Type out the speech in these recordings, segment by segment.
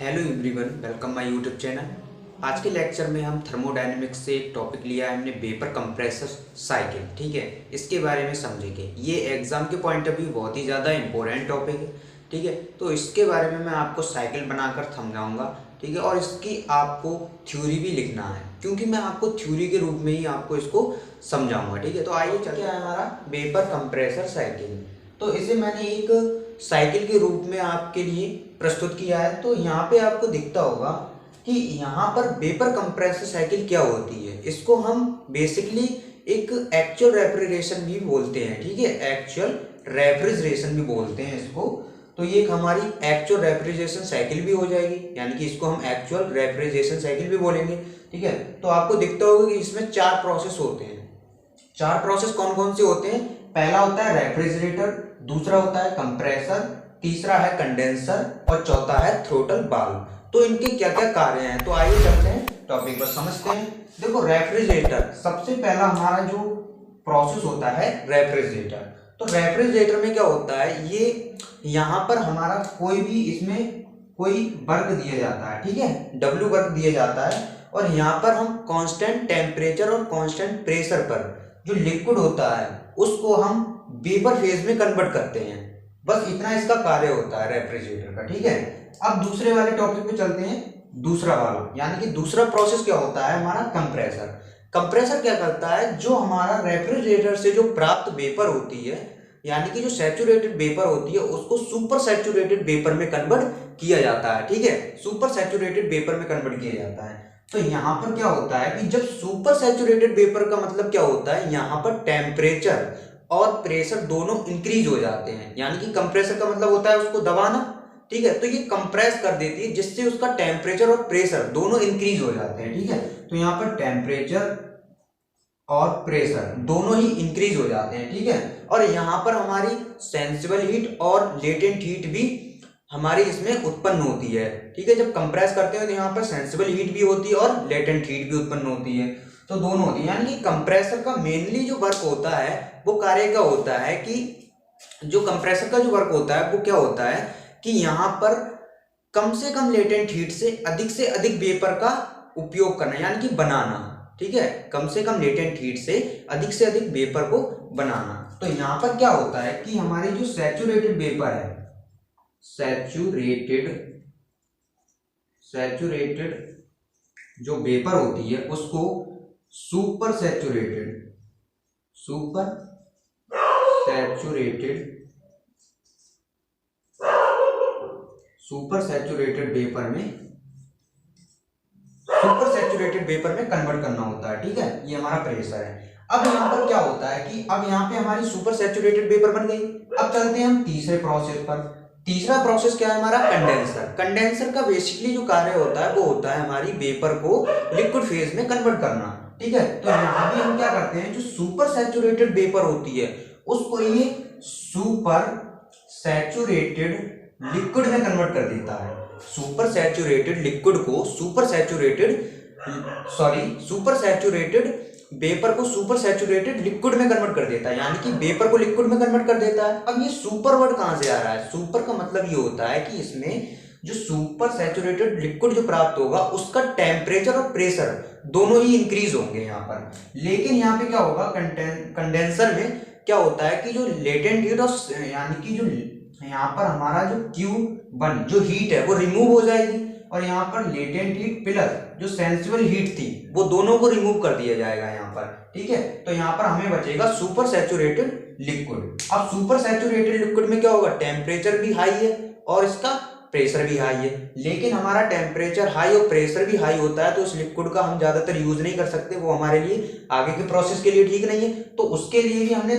Hello everyone, welcome my YouTube channel. आज के lecture में हम थर्मोडायनेमिक्स से एक टॉपिक लिया है हमने, वेपर कंप्रेसर साइकिल। ठीक है, इसके बारे में समझेंगे। ये एग्जाम के पॉइंट ऑफ व्यू बहुत ही ज़्यादा इंपॉर्टेंट टॉपिक है। ठीक है, तो इसके बारे में मैं आपको साइकिल बनाकर समझाऊंगा। ठीक है, और इसकी आपको थ्योरी भी लिखना है, क्योंकि मैं आपको थ्योरी के रूप में ही आपको इसको समझाऊंगा। ठीक है, तो आइए चलते हैं हमारा वेपर कंप्रेसर साइकिल। तो इसे मैंने एक साइकिल के रूप में आपके लिए प्रस्तुत किया है। तो यहाँ पे आपको दिखता होगा कि यहाँ पर वेपर कंप्रेसर साइकिल क्या होती है। इसको हम बेसिकली एक एक्चुअल रेफ्रिजरेशन भी बोलते हैं। ठीक है, एक्चुअल रेफ्रिजरेशन भी बोलते हैं इसको। तो ये एक हमारी एक्चुअल रेफ्रिजरेशन साइकिल भी हो जाएगी, यानी कि इसको हम एक्चुअल रेफ्रिजरेशन साइकिल भी बोलेंगे। ठीक है, तो आपको दिखता होगा कि इसमें 4 प्रोसेस होते हैं। 4 प्रोसेस कौन कौन से होते हैं? पहला होता है रेफ्रिजरेटर, दूसरा होता है कंप्रेसर, तीसरा है कंडेंसर और चौथा है थ्रोटल वाल्व। तो इनके क्या क्या कार्य हैं, तो आइए चलते हैं टॉपिक पर समझते हैं। देखो, रेफ्रिजरेटर सबसे पहला हमारा जो प्रोसेस होता है रेफ्रिजरेटर। तो रेफ्रिजरेटर में क्या होता है, ये यहाँ पर हमारा कोई भी इसमें कोई वर्क दिया जाता है। ठीक है, डब्ल्यू वर्क दिया जाता है, और यहाँ पर हम कांस्टेंट टेम्परेचर और कांस्टेंट प्रेशर पर जो लिक्विड होता है उसको हम वेपर फेज में कन्वर्ट करते हैं। बस इतना इसका कार्य होता है रेफ्रिजरेटर का। ठीक है, अब दूसरे वाले टॉपिक पे चलते हैं। दूसरा वाला यानी कि दूसरा प्रोसेस क्या होता है हमारा? कंप्रेसर। कंप्रेसर क्या करता है, जो हमारा रेफ्रिजरेटर से जो प्राप्त वेपर होती है, यानी कि जो सैचुरेटेड वेपर होती है, उसको सुपर सैचुरेटेड वेपर में कन्वर्ट किया जाता है। ठीक है, सुपर सैचुरेटेड वेपर में कन्वर्ट किया जाता है। तो यहाँ पर क्या होता है कि जब सुपर सैचुरेटेड वेपर का मतलब क्या होता है, यहाँ पर टेम्परेचर और प्रेशर दोनों इंक्रीज हो जाते हैं। यानी कि कंप्रेसर का मतलब होता है उसको दबाना। ठीक है, तो ये कंप्रेस कर देती है, जिससे उसका टेम्परेचर और प्रेशर दोनों इंक्रीज हो जाते हैं। ठीक है, तो यहाँ पर टेम्परेचर और प्रेशर दोनों ही इंक्रीज हो जाते हैं। ठीक है, और यहाँ पर हमारी सेंसिबल हीट और लेटेंट हीट भी हमारी इसमें उत्पन्न होती है। ठीक है, जब कंप्रेस करते हैं तो यहाँ पर सेंसिबल हीट भी होती है और लेटेंट हीट भी उत्पन्न होती है। तो दोनों होती है, यानी कि कंप्रेसर का मेनली जो वर्क होता है वो कार्य का होता है कि जो कंप्रेसर का जो वर्क होता है वो क्या होता है कि यहाँ पर कम से कम लेटेंट हीट से अधिक वेपर का उपयोग करना, यानी कि बनाना। ठीक है, कम से कम लेटेंट हीट से अधिक वेपर को बनाना। तो यहाँ पर क्या होता है कि हमारी जो सैचुरेटेड वेपर है, सैचुरेटेड जो वेपर होती है उसको सुपर सैचुरेटेड वेपर में कन्वर्ट करना होता है। ठीक है, ये हमारा प्रेशर है। अब यहाँ पर क्या होता है कि अब यहाँ पे हमारी सुपर सैचुरेटेड वेपर बन गई। अब चलते हैं हम तीसरे प्रोसेस पर। तीसरा प्रोसेस क्या है हमारा? कंडेंसर। कंडेंसर का बेसिकली जो कार्य होता है वो होता है हमारी वेपर को लिक्विड फेज में कन्वर्ट करना। ठीक है, तो यहाँ भी हम क्या करते हैं, जो सुपर सैचुरेटेड वेपर होती है उसको ये सुपर सैचुरेटेड लिक्विड में कन्वर्ट कर देता है। सुपर सैचुरेटेड वेपर को सुपर सैचुरेटेड लिक्विड में कन्वर्ट कर देता है, यानी कि वेपर को लिक्विड में कन्वर्ट कर देता है। अब ये सुपर वर्ड कहां से आ रहा है? सुपर का मतलब ये होता है कि इसमें जो सुपर सैचुरेटेड लिक्विड जो प्राप्त होगा उसका टेम्परेचर और प्रेशर दोनों ही इंक्रीज होंगे यहाँ पर। लेकिन यहाँ पे क्या होगा, कंडेंसर में क्या होता है कि जो लेटेंट हीट और यानी कि जो यहाँ पर हमारा जो Q1 जो हीट है वो रिमूव हो जाएगी, और यहाँ पर लेटेंट हीट प्लस जो सेंसिबल हीट थी वो दोनों को रिमूव कर दिया जाएगा यहाँ पर। ठीक है, तो यहाँ पर हमें बचेगा सुपर सैचुरेटेड लिक्विड। अब सुपर सैचुरेटेड लिक्विड में क्या होगा, टेम्परेचर भी हाई है और इसका प्रेशर भी हाई है। लेकिन हमारा टेम्परेचर हाई और प्रेशर भी हाई होता है तो उस लिक्विड का हम ज्यादातर यूज नहीं कर सकते, वो हमारे लिए आगे के प्रोसेस के लिए ठीक नहीं है। तो उसके लिए भी हमने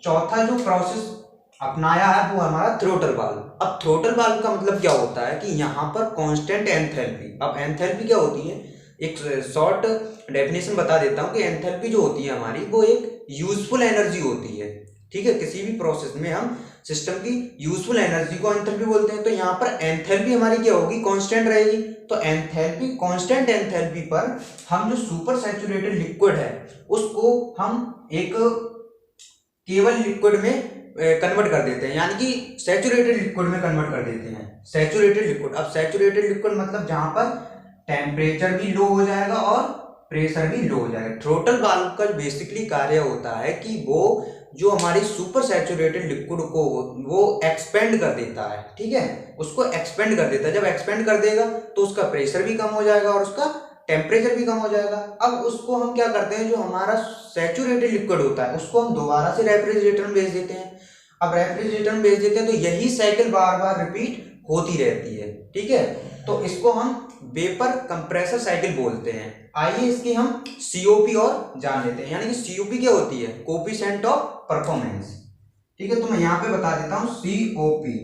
चौथा जो प्रोसेस अपनाया है वो हमारा थ्रोटल वाल्व। अब थ्रोटल वाल्व का मतलब क्या होता है कि यहाँ पर कांस्टेंट एंथैल्पी। अब एंथैल्पी क्या होती है, एक शॉर्ट डेफिनेशन बता देता हूँ कि एंथैल्पी जो होती है हमारी वो एक यूजफुल एनर्जी होती है। ठीक है, किसी भी प्रोसेस में हम सिस्टम की यूजफुल एनर्जी को एंथैल्पी बोलते हैं। तो यहाँ पर एंथैल्पी हमारी क्या होगी, कांस्टेंट रहेगी। तो एंथैल्पी, कांस्टेंट एंथैल्पी पर हम जो सुपर सैचुरेटेड लिक्विड है उसको हम एक केवल लिक्विड में कन्वर्ट कर देते हैं, यानी कि सैचुरेटेड लिक्विड में कन्वर्ट कर देते हैं। सैचुरेटेड लिक्विड, अब सैचुरेटेड लिक्विड मतलब जहां पर टेम्परेचर भी लो हो जाएगा और प्रेशर भी लो हो जाएगा। थ्रॉटल वाल्व का बेसिकली कार्य होता है कि वो जो हमारी सुपर सैचुरेटेड लिक्विड को वो एक्सपेंड कर देता है, ठीक है, उसको एक्सपेंड कर देता है। जब एक्सपेंड कर देगा तो उसका प्रेशर भी कम हो जाएगा और उसका टेम्परेचर भी कम हो जाएगा। अब उसको हम क्या करते हैं, जो हमारा सैचुरेटेड लिक्विड होता है उसको हम दोबारा से रेफ्रिजरेटर में भेज देते हैं। अब रेफ्रिजरेटर में भेज देते हैं तो यही साइकिल बार बार रिपीट होती रहती है, ठीक है। तो इसको हम वेपर कंप्रेसर साइकिल बोलते हैं। आइए इसकी हम सीओपी और जान लेते हैं, यानी कि सीओपी क्या होती है, कोफिशिएंट ऑफ परफॉर्मेंस, ठीक है। तो मैं यहाँ पे बता देता हूँ COP.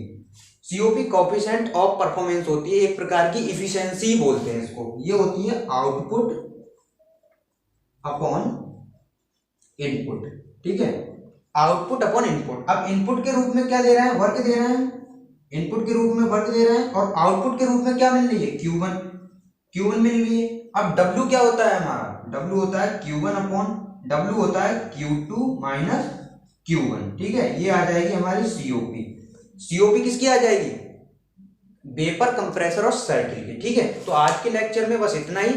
COP coefficient of performance होती है, एक प्रकार की इफिशियंसी बोलते हैं इसको। ये होती है आउटपुट अपॉन इनपुट, ठीक है, आउटपुट अपॉन इनपुट। अब इनपुट के रूप में क्या दे रहा है, वर्क दे रहा है, इनपुट के रूप में वर्क दे रहा है, और आउटपुट के रूप में क्या मिल रही है, Q1, Q1 मिल रही है। अब W क्या होता है हमारा, W होता है Q1 अपॉन W होता है Q2 माइनस Q1, ठीक है। ये आ जाएगी हमारी सीओपी। सीओपी किसकी आ जाएगी, वेपर कंप्रेसर और साइकिल की, ठीक है। तो आज के लेक्चर में बस इतना ही।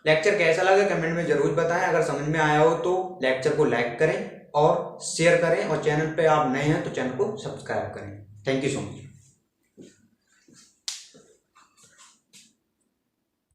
लेक्चर कैसा लगा कमेंट में जरूर बताएं। अगर समझ में आया हो तो लेक्चर को लाइक करें और शेयर करें, और चैनल पे आप नए हैं तो चैनल को सब्सक्राइब करें। Thank you so much.